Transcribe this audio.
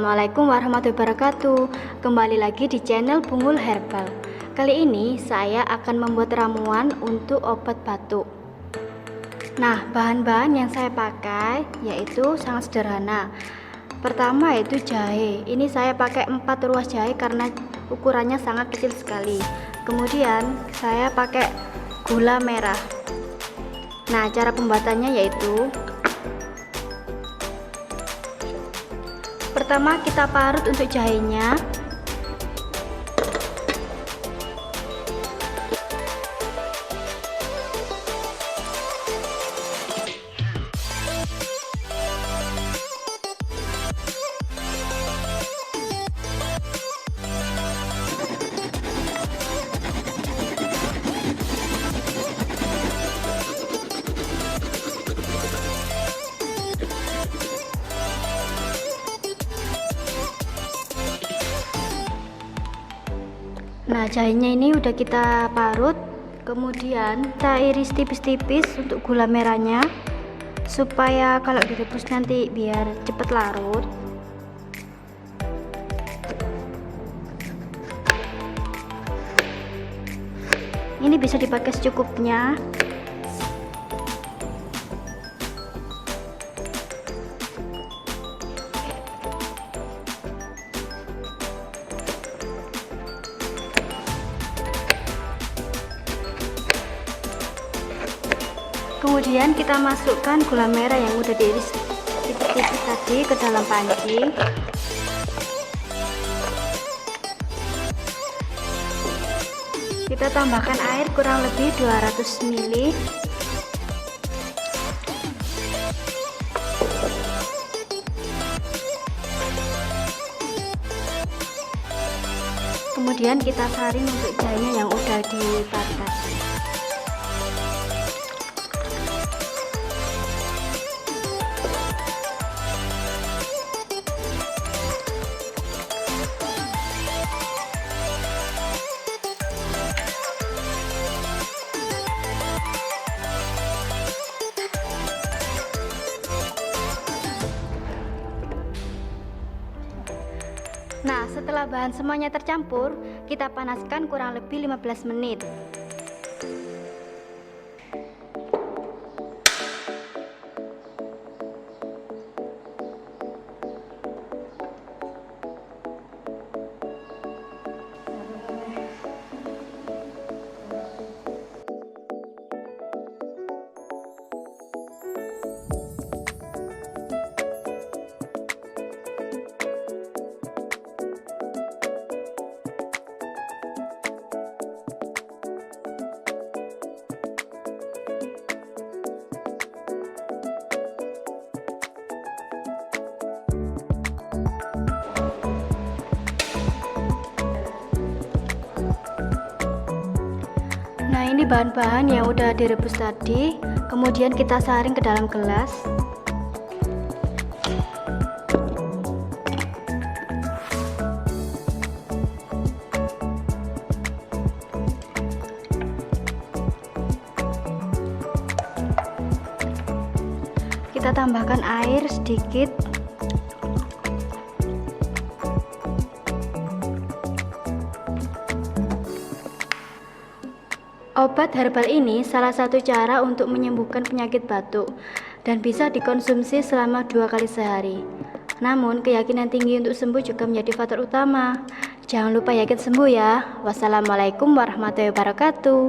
Assalamualaikum warahmatullahi wabarakatuh. Kembali lagi di channel Bungul Herbal. Kali ini saya akan membuat ramuan untuk obat batuk. Nah, bahan-bahan yang saya pakai yaitu sangat sederhana. Pertama yaitu jahe. Ini saya pakai 4 ruas jahe karena ukurannya sangat kecil sekali. Kemudian saya pakai gula merah. Nah, cara pembuatannya yaitu pertama kita parut untuk jahenya. Nah, jahenya ini udah kita parut, kemudian kita iris tipis-tipis untuk gula merahnya supaya kalau direbus nanti biar cepet larut. Ini bisa dipakai secukupnya. Kemudian kita masukkan gula merah yang udah diiris tipis-tipis tadi ke dalam panci. Kita tambahkan air kurang lebih 200 ml. Kemudian kita saring untuk jahenya yang udah diparut tadi. Nah, setelah bahan semuanya tercampur, kita panaskan kurang lebih 15 menit. Nah, ini bahan-bahan yang udah direbus tadi, kemudian kita saring ke dalam gelas. Kita tambahkan air sedikit. Obat herbal ini salah satu cara untuk menyembuhkan penyakit batuk dan bisa dikonsumsi selama 2 kali sehari. Namun, keyakinan tinggi untuk sembuh juga menjadi faktor utama. Jangan lupa yakin sembuh ya. Wassalamualaikum warahmatullahi wabarakatuh.